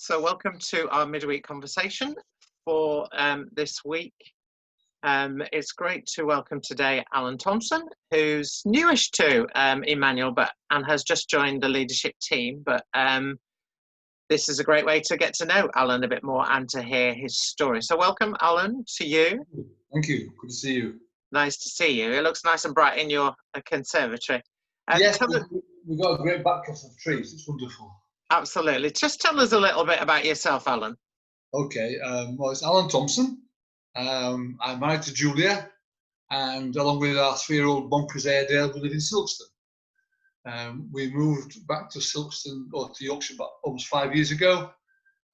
So welcome to our midweek conversation for this week. It's great to welcome today Alan Thompson, who's newish to Emmanuel, and has just joined the leadership team. But this is a great way to get to know Alan a bit more and to hear his story. So welcome, Alan, to you. Thank you. Good to see you. Nice to see you. It looks nice and bright in your conservatory. Yes, we've got a great backdrop of trees. It's wonderful. Absolutely. Just tell us a little bit about yourself, Alan. Okay. Well, it's Alan Thompson. I'm married to Julia, and along with our 3-year-old Bonkers Airedale, we live in Silkstone. We moved back to Silkstone, or to Yorkshire, about almost 5 years ago,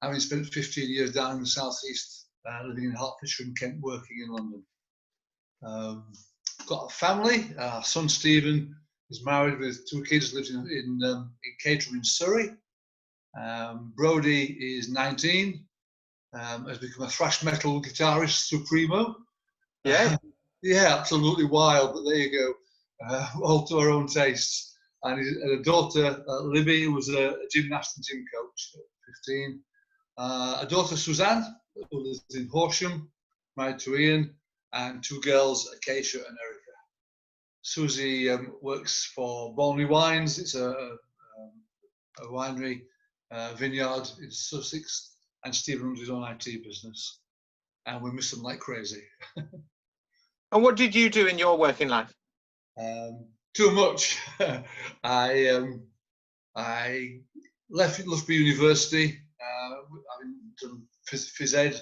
having spent 15 years down in the southeast, living in Hertfordshire and Kent, working in London. Got a family. Our son Stephen is married with 2 kids, lives in Caterham in Surrey. Brody is 19, has become a thrash metal guitarist supremo. Yeah. Yeah, absolutely wild, but there you go. All to our own tastes. And a daughter, Libby, was a gymnast and gym coach at 15. A daughter, Suzanne, who lives in Horsham, married to Ian, and 2 girls, Acacia and Erica. Susie works for Bolney Wines. It's a winery, vineyard in Sussex, and Stephen runs his own IT business. And we miss them like crazy. And what did you do in your working life? Too much. I left Loughborough University, having done phys ed,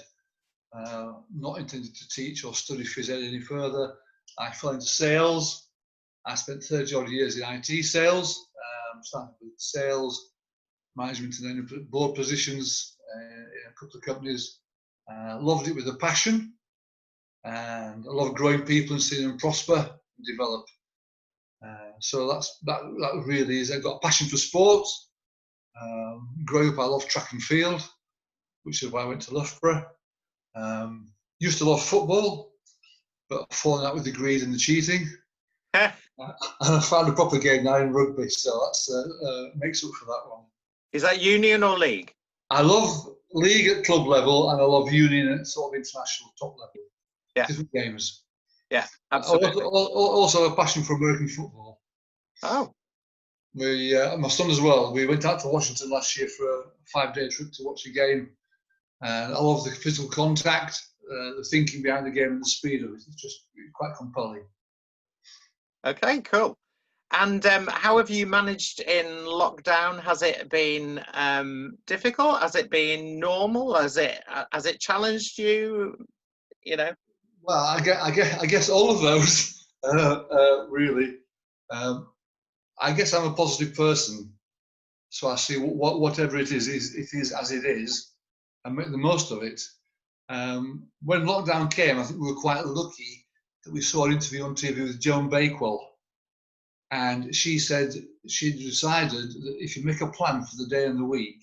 not intended to teach or study phys ed any further. I fell into sales. I spent 30 odd years in IT sales, started with sales, management, and then board positions in a couple of companies. Loved it with a passion, and I love growing people and seeing them prosper and develop. So that really is. I've got a passion for sports. Growing up, I loved track and field, which is why I went to Loughborough. Used to love football, but falling out with the greed and the cheating. And I found a proper game now in rugby, so that makes up for that one. Is that union or league? I love league at club level, and I love union at sort of international top level. Yeah. Different games. Yeah, absolutely. I also have a passion for American football. Oh. My son as well. We went out to Washington last year for a 5-day trip to watch a game, and I love the physical contact, the thinking behind the game, and the speed of it. It's just quite compelling. Okay, cool. And how have you managed in lockdown? Has it been difficult? Has it been normal? Has it challenged you? You know. Well, I guess all of those really. I guess I'm a positive person, so I see whatever it is as it is, and make the most of it. When lockdown came, I think we were quite lucky that we saw an interview on TV with Joan Bakewell. And she said she'd decided that if you make a plan for the day and the week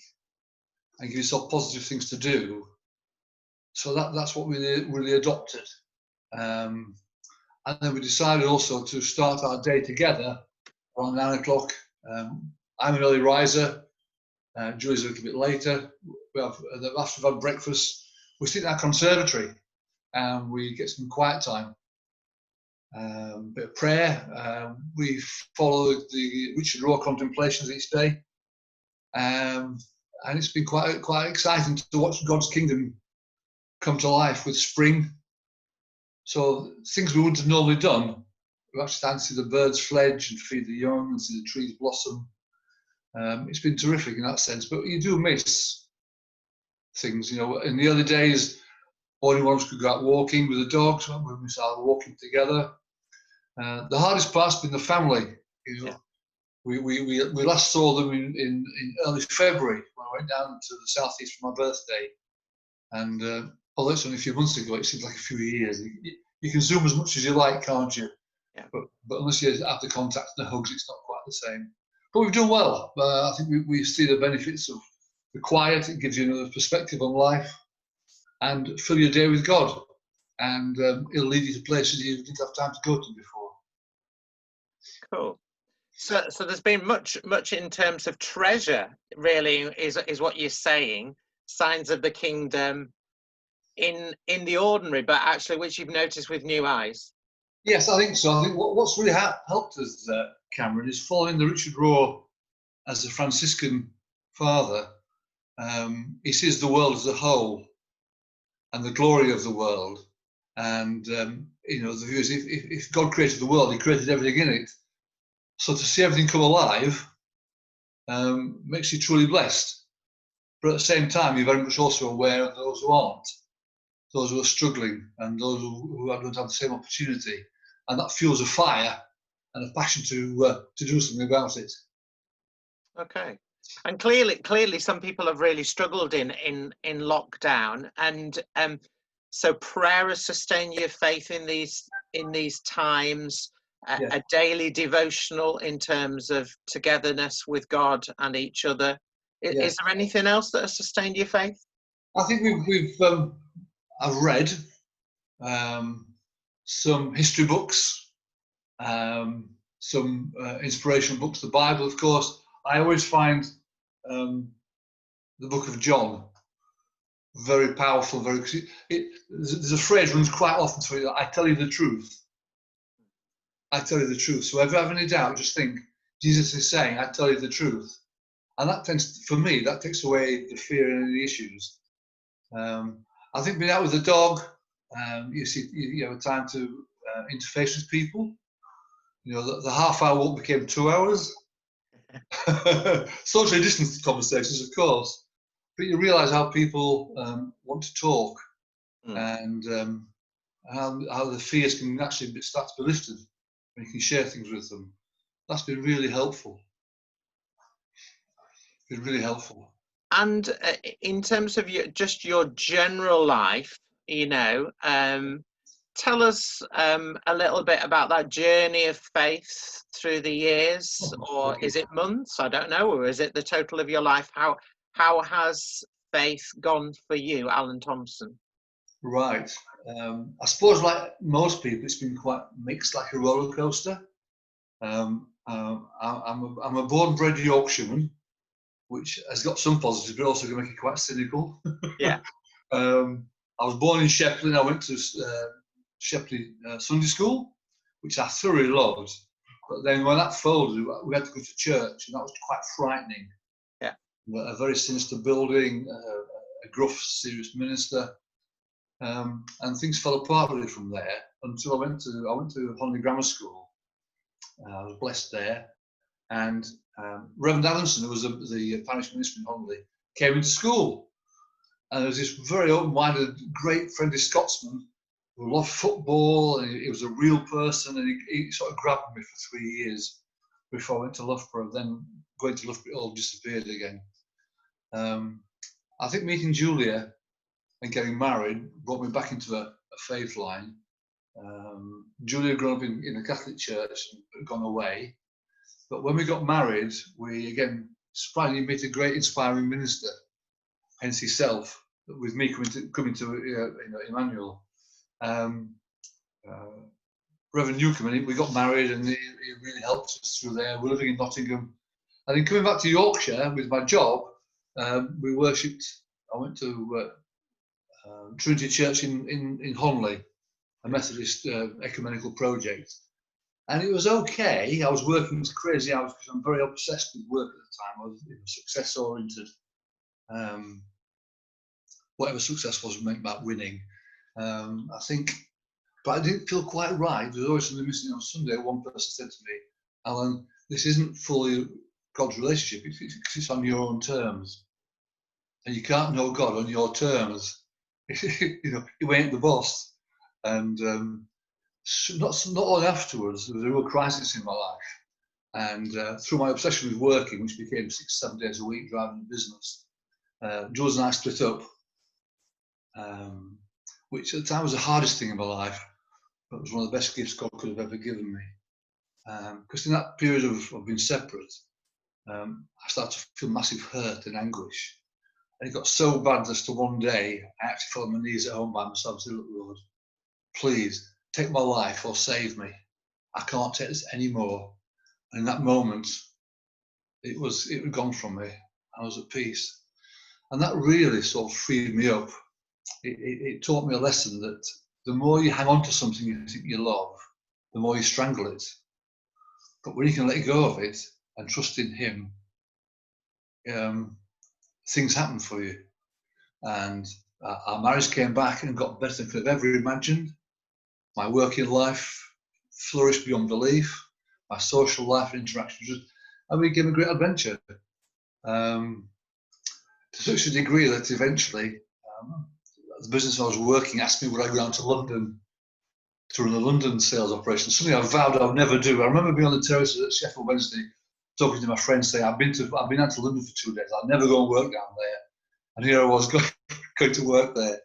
and give yourself positive things to do, so that's what we really adopted. And then we decided also to start our day together around 9 o'clock. I'm an early riser. Julie's a little bit later. After we've had breakfast, we sit in our conservatory and we get some quiet time. Bit of prayer. We follow the Richard Rohr contemplations each day, and it's been quite exciting to watch God's kingdom come to life with spring. So things we wouldn't have normally done, we actually started to see the birds fledge and feed the young and see the trees blossom. It's been terrific in that sense, but you do miss things. You know, in the early days, only one of us could go out walking with the dogs. We started walking together. The hardest part's been the family. You know, yeah. We last saw them in early February when I went down to the southeast for my birthday, and although it's only a few months ago, it seems like a few years. You can zoom as much as you like, can't you? Yeah. But unless you have the contact and the hugs, it's not quite the same. But we've done well. I think we see the benefits of the quiet. It gives you another perspective on life, and fill your day with God, and it'll lead you to places you didn't have time to go to before. Cool. So there's been much in terms of treasure, really, is what you're saying. signs of the kingdom in the ordinary, but actually which you've noticed with new eyes? Yes, I think so. I think what's really helped us, Cameron, is following the Richard Rohr as a Franciscan father. He sees the world as a whole and the glory of the world. And, you know, the view is if God created the world, he created everything in it. So to see everything come alive makes you truly blessed. But at the same time, you're very much also aware of those who aren't, those who are struggling and those who don't have the same opportunity. And that fuels a fire and a passion to do something about it. Okay. And clearly some people have really struggled in lockdown, and so prayer has sustained your faith in these times. Yes. A daily devotional in terms of togetherness with God and each other. Yes. Is there anything else that has sustained your faith? I think I've read some history books, some inspirational books, the Bible, of course. I always find the book of John very powerful. There's a phrase runs quite often to me: "I tell you the truth. I tell you the truth." So if you have any doubt, just think Jesus is saying, "I tell you the truth," and that tends, for me, that takes away the fear and the issues. I think being out with the dog, you have time to interface with people. You know, the half-hour walk became 2 hours. Socially distanced conversations, of course, but you realise how people want to talk, and how the fears can actually start to be lifted when you can share things with them. That's been really helpful. Been really helpful. And in terms of your general life, you know, tell us a little bit about that journey of faith through the years, or is it months? I don't know. Or is it the total of your life? How has faith gone for you, Alan Thompson? Right. I suppose, like most people, it's been quite mixed, like a roller coaster. I'm a born-bred Yorkshireman, which has got some positives, but also can make it quite cynical. Yeah. I was born in Shepley, and I went to Shepley Sunday School, which I thoroughly loved. But then when that folded, we had to go to church, and that was quite frightening. Yeah. A very sinister building, a gruff, serious minister, and things fell apart really from there until I went to Honley Grammar School. I was blessed there, and Reverend Allenson, who was the parish minister in Honley, came into school, and there was this very open-minded, great friendly Scotsman who loved football, and he was a real person, and he sort of grabbed me for 3 years before I went to Loughborough. Then going to Loughborough, it all disappeared again. I think meeting Julia and getting married brought me back into a faith line. Julia had grown up in a Catholic church and had gone away. But when we got married, we again surprisingly met a great inspiring minister, hence himself, with me coming to Emmanuel. Reverend Newcomb, and we got married, and he really helped us through there. We're living in Nottingham. And then coming back to Yorkshire with my job, we worshipped. I went to Trinity Church in Honley, a Methodist ecumenical project. And it was okay. I was working crazy hours because I'm very obsessed with work at the time. I was success oriented. Whatever success was meant about winning. I think, but I didn't feel quite right. There was always something missing. On Sunday, one person said to me, "Alan, this isn't fully God's relationship. It's on your own terms, and you can't know God on your terms." You ain't the boss. And not long afterwards, there was a real crisis in my life. And through my obsession with working, which became 6-7 days a week driving a business, Jules and I split up, which at the time was the hardest thing in my life, but it was one of the best gifts God could have ever given me. Because in that period of being separate, I started to feel massive hurt and anguish. And it got so bad as to one day, I actually fell on my knees at home by myself and said, "Look, Lord, please take my life or save me. I can't take this anymore." And in that moment, it had gone from me. I was at peace. And that really sort of freed me up. It taught me a lesson that the more you hang on to something you think you love, the more you strangle it. But when you can let go of it and trust in Him, things happen for you. And our marriage came back and got better than I could have ever imagined. My working life flourished beyond belief. My social life and interactions, and we became a great adventure. To such a degree that eventually the business I was working asked me would I go down to London to run a London sales operation, something I vowed I would never do. I remember being on the terrace at Sheffield Wednesday talking to my friends saying, I've been out to London for 2 days, I'll never go and work down there. And here I was going to work there.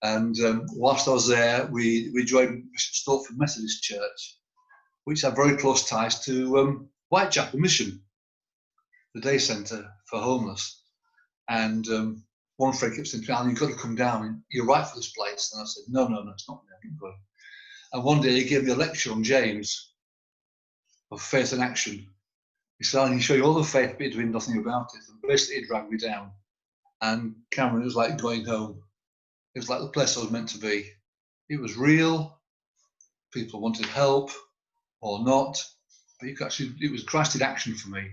And whilst I was there, we joined Bishop Stortford Methodist Church, which had very close ties to Whitechapel Mission, the day centre for homeless. And one friend kept saying, Alan, you've got to come down, you're right for this place. And I said, no, it's not me, I'm not going. And one day he gave me a lecture on James of faith and action. He said, Alan, you show you all the faith, but you're doing nothing about it. And basically he dragged me down. And Cameron, it was like going home. It was like the place I was meant to be. It was real. People wanted help or not, but it was Christ in action for me.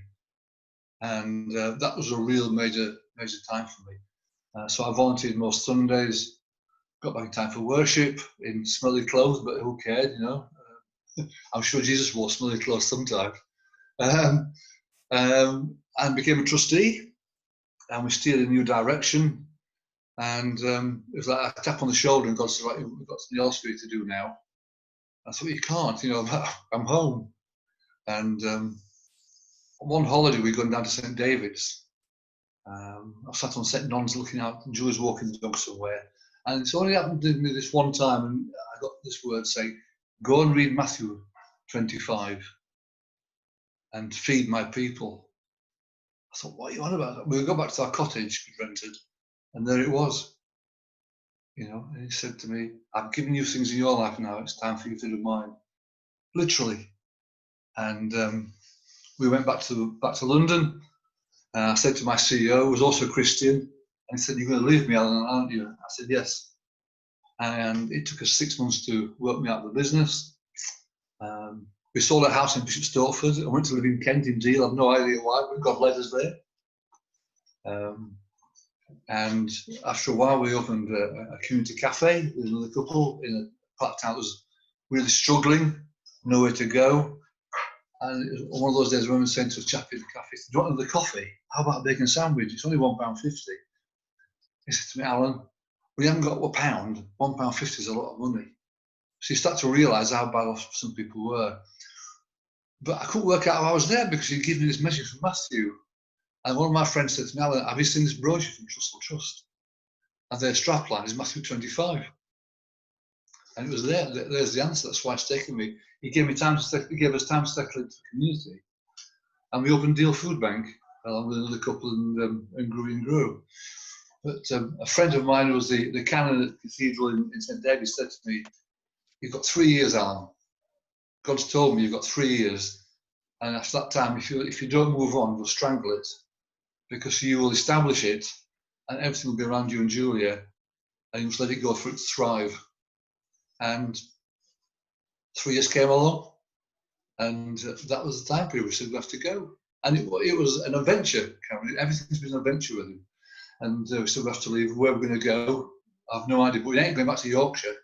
And that was a real major time for me. So I volunteered most Sundays, got back in time for worship in smelly clothes, but who cared, you know? I'm sure Jesus wore smelly clothes sometimes. And became a trustee, and we steered in a new direction. And it was like a tap on the shoulder, and God said, right, we've got something else for you to do now. I thought, you can't, you know, I'm home. And on one holiday, we'd gone down to St. David's. I sat on St. Non's looking out, and Julie's walking the dog somewhere. And it's only happened to me this one time, and I got this word saying, go and read Matthew 25 and feed my people. I thought, what are you on about? We got back to our cottage we rented, and there it was. You know, and he said to me, I've given you things in your life now, it's time for you to do mine. Literally. And we went back to London. I said to my CEO, who was also a Christian, and he said, you're going to leave me, Alan, aren't you? I said, yes. And it took us 6 months to work me out of the business. We sold a house in Bishop Stortford. I went to live in Kent in Deal. I have no idea why, but God led us there. And after a while, we opened a community cafe with another couple in a part of town that was really struggling, nowhere to go. And it was one of those days, I remember saying to a chap in the cafe, do you want another coffee? How about a bacon sandwich? It's only £1.50. He said to me, Alan, we haven't got £1. £1.50 is a lot of money. So you start to realise how bad off some people were. But I couldn't work out how I was there because he'd given me this message from Matthew. And one of my friends said to me, Alan, have you seen this brochure from Trust or Trust? And their strapline is Matthew 25. And it was there. There's the answer. That's why it's taken me. He gave us time to settle into the community. And we opened Deal Food Bank along with another couple and grew. But a friend of mine who was the canon at the cathedral in St. David's said to me, you've got 3 years, Alan. God's told me you've got 3 years. And after that time, if you don't move on, we'll strangle it. Because you will establish it and everything will be around you and Julia. And you must let it go for it to thrive. And 3 years came along. And that was the time period we said we have to go. And it was an adventure, Cameron. Everything's been an adventure with him. And we said we have to leave. Where we're going to go, I've no idea. But we ain't going back to Yorkshire.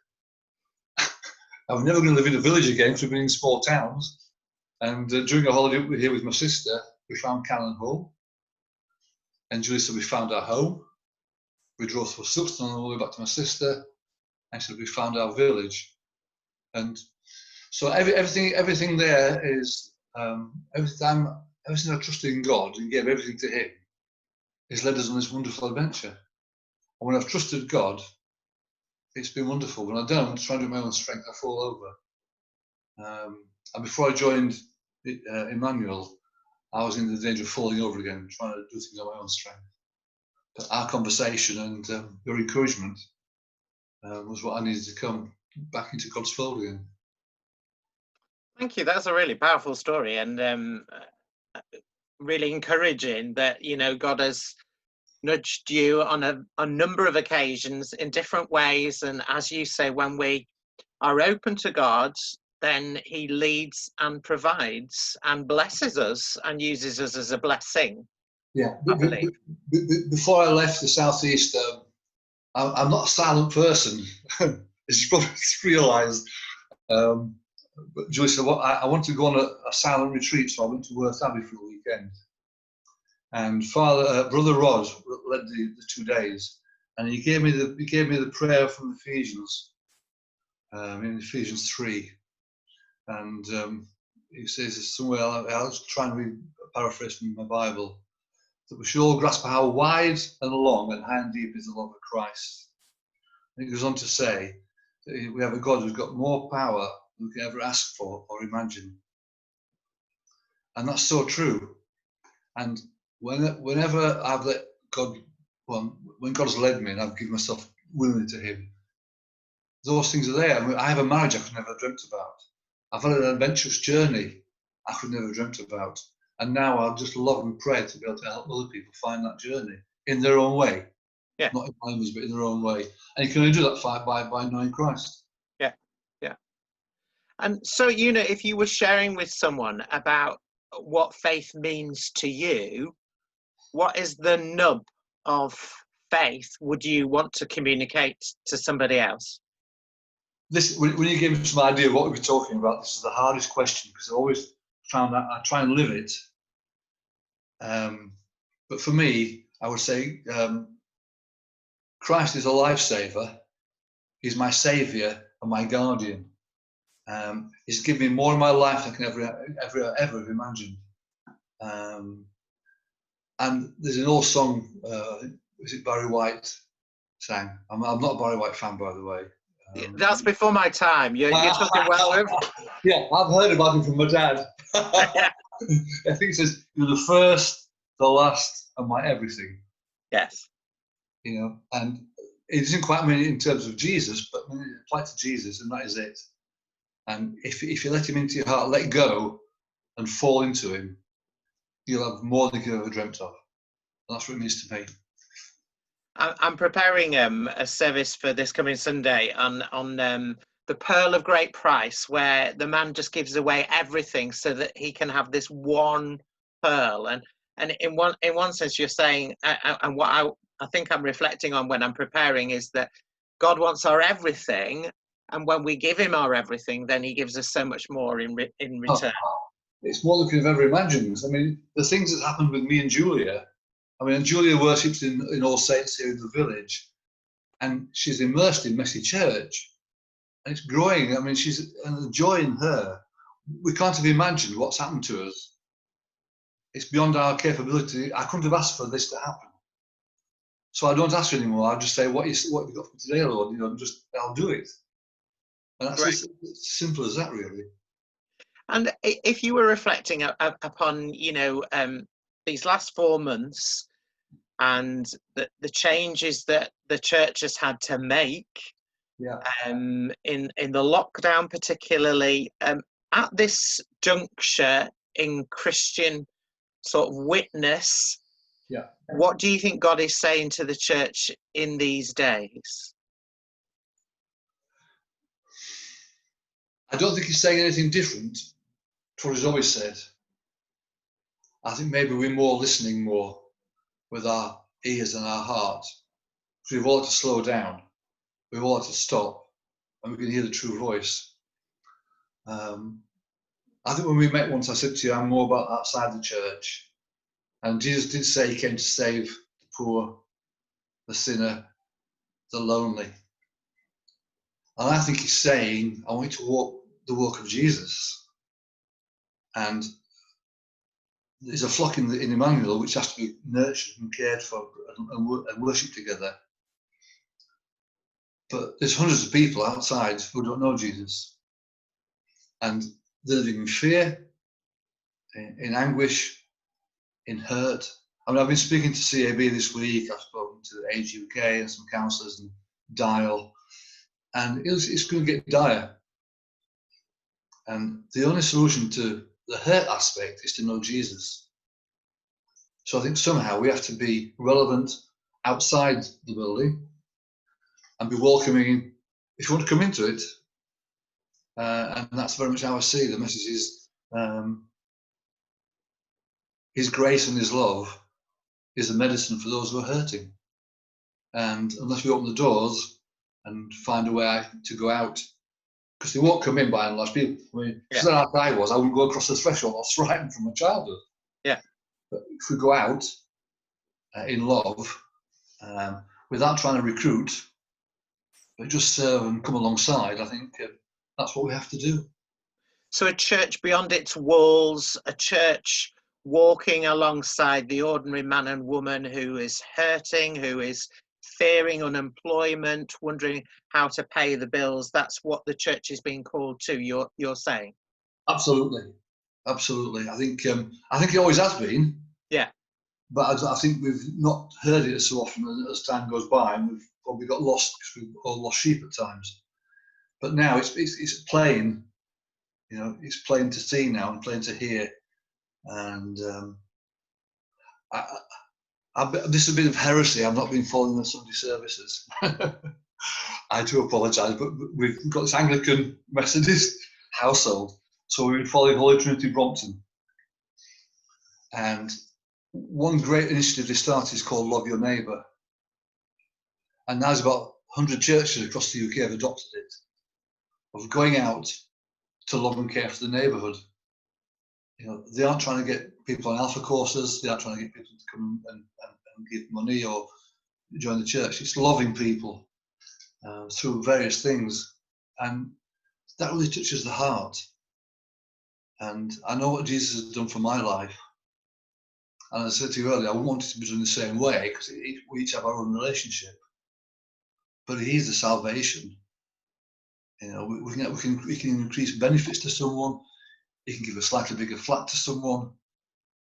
I'm never going to live in a village again because we've been in small towns. And during a holiday here with my sister, we found Callan home. And Julie said we found our home. We drove through Suxton on the way back to my sister. And said we found our village. And so everything there is everything I trusted in God and gave everything to Him, has led us on this wonderful adventure. And when I've trusted God, it's been wonderful. When I don't, trying to do my own strength, I fall over. And before I joined Emmanuel, I was in the danger of falling over again, trying to do things on my own strength. But our conversation and your encouragement was what I needed to come back into God's fold again. Thank you. That's a really powerful story, and really encouraging that, you know, God has nudged you on a number of occasions in different ways. And as you say, when we are open to God, then he leads and provides and blesses us and uses us as a blessing, Yeah. I believe. Before I left the Southeast, I'm not a silent person, as you probably realised. But Julie said, well, I want to go on a silent retreat, so I went to Worth Abbey for the weekend. And Brother Rod led the 2 days, and he gave me the prayer from Ephesians, in Ephesians 3, and he says somewhere, I'll try and paraphrase from my Bible, that we should all grasp how wide and long and high and deep is the love of Christ. And he goes on to say that we have a God who's got more power than we can ever ask for or imagine, and that's so true. And whenever I've let God, when God's led me and I've given myself willingly to him, those things are there. I mean, I have a marriage I could never have dreamt about. I've had an adventurous journey I could never have dreamt about. And now I just love and pray to be able to help other people find that journey in their own way. Yeah. Not in my image, but in their own way. And you can only do that by knowing Christ. Yeah, yeah. And so, if you were sharing with someone about what faith means to you, what is the nub of faith would you want to communicate to somebody else? When you gave me some idea of what we were talking about, this is the hardest question, because I always found that I try and live it. But for me, I would say Christ is a lifesaver. He's my saviour and my guardian. He's given me more in my life than I can ever have imagined. And there's an old song, is it Barry White sang? I'm not a Barry White fan, by the way. That's before my time. You're talking well over. Yeah, I've heard about him from my dad. Yeah. I think it says, "You're the first, the last, and my everything." Yes. And it doesn't quite mean in terms of Jesus, but it applies to Jesus, and that is it. And if you let him into your heart, let go, and fall into him, you'll have more than you could ever dreamt of. And that's what it means to me. I'm preparing a service for this coming Sunday on the pearl of great price, where the man just gives away everything so that he can have this one pearl. And in one sense, you're saying, and what I think I'm reflecting on when I'm preparing is that God wants our everything, and when we give him our everything, then he gives us so much more in return. It's more than we could have ever imagined. I mean, the things that happened with me and Julia. I mean, Julia worships in All Saints here in the village, and she's immersed in Messy Church, and it's growing. I mean, and the joy in her, we can't have imagined what's happened to us. It's beyond our capability. I couldn't have asked for this to happen. So I don't ask anymore. I just say, what have you got for today, Lord? I'll do it. And that's as simple as that, really. And if you were reflecting upon, these last 4 months and the changes that the church has had to make, in the lockdown particularly, at this juncture in Christian sort of witness, what do you think God is saying to the church in these days? I don't think he's saying anything different to what he's always said. I think maybe we're listening more with our ears and our heart. Because we've all had to slow down. We've all had to stop, and we can hear the true voice. I think when we met once, I said to you, I'm more about outside the church. And Jesus did say he came to save the poor, the sinner, the lonely. And I think he's saying, I want you to walk the walk of Jesus. And there's a flock in Emmanuel which has to be nurtured and cared for and worshipped together. But there's hundreds of people outside who don't know Jesus. And they're living in fear, in anguish, in hurt. I mean, I've been speaking to CAB this week. I've spoken to Age UK and some counsellors and Dial. And it's going to get dire. And the only solution to the hurt aspect is to know Jesus. So I think somehow we have to be relevant, outside the building and be welcoming if you want to come into it. And that's very much how I see the message is. His grace and his love is a medicine for those who are hurting. And unless we open the doors and find a way to go out, because they won't come in by and large. People, I mean, if like I was, I wouldn't go across the threshold. I was frightened from my childhood. Yeah. But if we go out in love, without trying to recruit, but just serve and come alongside, I think that's what we have to do. So a church beyond its walls, a church walking alongside the ordinary man and woman who is hurting, who is fearing unemployment, wondering how to pay the bills. That's what the church is being called to. You're saying? Absolutely. I think it always has been. Yeah. But I think we've not heard it so often as time goes by, and we've probably got lost because we've all lost sheep at times. But now it's plain, it's plain to see now and plain to hear. And this is a bit of heresy. I've not been following the Sunday services. I do apologise, but we've got this Anglican Methodist household, so we've been following Holy Trinity Brompton. And one great initiative they started is called Love Your Neighbour. And now there's about 100 churches across the UK have adopted it, of going out to love and care for the neighbourhood. They aren't trying to get people on alpha courses, they aren't trying to get people to come and give money or join the church. It's loving people through various things. And that really touches the heart. And I know what Jesus has done for my life. And as I said to you earlier, I wanted to be done the same way because we each have our own relationship. But He is the salvation. We can increase benefits to someone. He can give a slightly bigger flat to someone.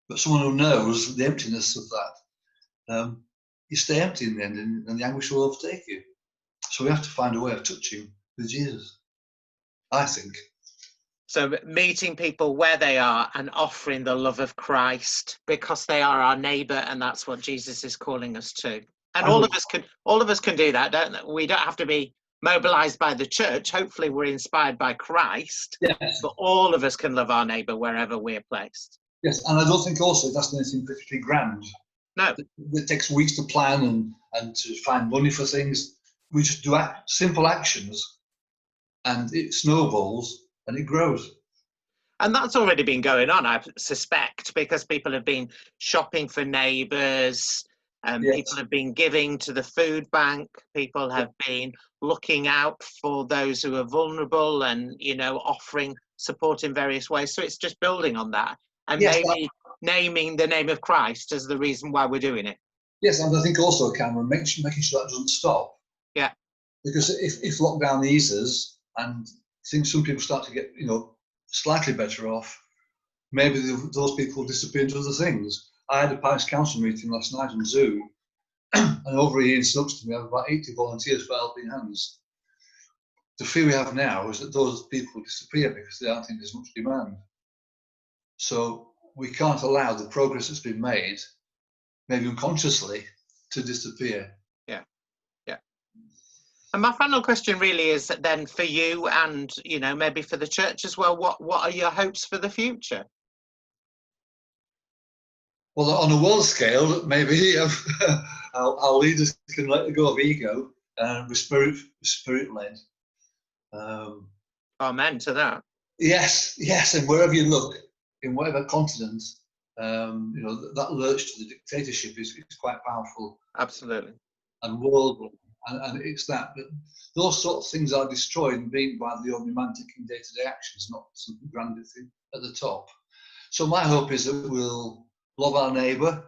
But someone who knows the emptiness of that, you stay empty in the end, and the anguish will overtake you. So we have to find a way of touching with Jesus, I think. So meeting people where they are and offering the love of Christ because they are our neighbour, and that's what Jesus is calling us to. And all of us can do that, don't we? We don't have to be mobilised by the church. Hopefully we're inspired by Christ. Yes. But all of us can love our neighbour wherever we're placed. Yes, and I don't think also that's anything particularly grand. No. It takes weeks to plan and to find money for things. We just do simple actions and it snowballs and it grows. And that's already been going on, I suspect, because people have been shopping for neighbours, yes. People have been giving to the food bank, people have been looking out for those who are vulnerable and, offering support in various ways. So it's just building on that and maybe naming the name of Christ as the reason why we're doing it. Yes, and I think also, Cameron, making sure that doesn't stop. Yeah. Because if lockdown eases and some people start to get, slightly better off, maybe those people disappear into other things. I had a parish council meeting last night on Zoom, and over here in Snookston we have about 80 volunteers for helping hands. The fear we have now is that those people disappear because they aren't in as much demand. So we can't allow the progress that's been made, maybe unconsciously, to disappear. Yeah. And my final question really is then for you and, maybe for the church as well, what are your hopes for the future? Well, on a world scale, maybe our leaders can let go of ego and be spirit-led. Amen to that. Yes, and wherever you look, in whatever continent, that lurch to the dictatorship is quite powerful. Absolutely. And worldly. And it's that those sort of things are destroyed and beaten by the ordinary man taking day-to-day actions, not something grand at the top. So my hope is that we'll love our neighbour,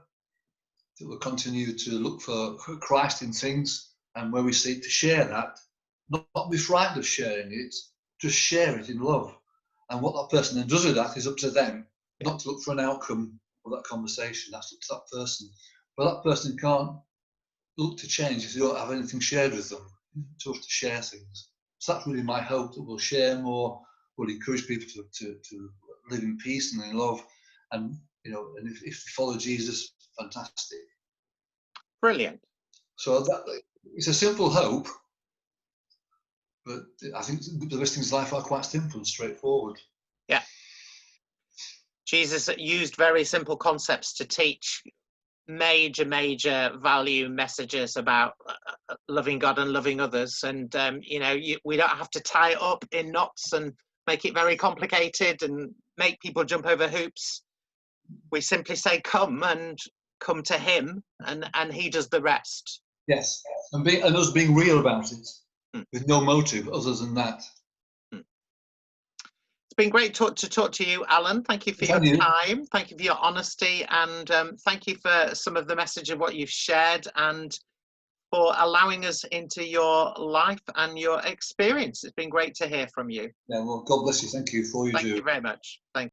that we'll continue to look for Christ in things, and where we seek to share that, not be frightened of sharing it, just share it in love. And what that person then does with that is up to them, not to look for an outcome of that conversation. That's up to that person. But that person can't look to change if you don't have anything shared with them. It's tough to share things. So that's really my hope, that we'll share more, we'll encourage people to live in peace and in love, and and if they follow Jesus, fantastic. Brilliant. So it's a simple hope, but I think the best things in life are quite simple and straightforward. Yeah. Jesus used very simple concepts to teach major value messages about loving God and loving others. And, we don't have to tie it up in knots and make it very complicated and make people jump over hoops. We simply say, come to him, and he does the rest. Yes, and us being real about it, with no motive other than that. It's been great to talk to you, Alan. Thank you for your time. Thank you for your honesty, and thank you for some of the message of what you've shared, and for allowing us into your life and your experience. It's been great to hear from you. Yeah, well, God bless you. Thank you for all you do. Thank you very much. Thank you.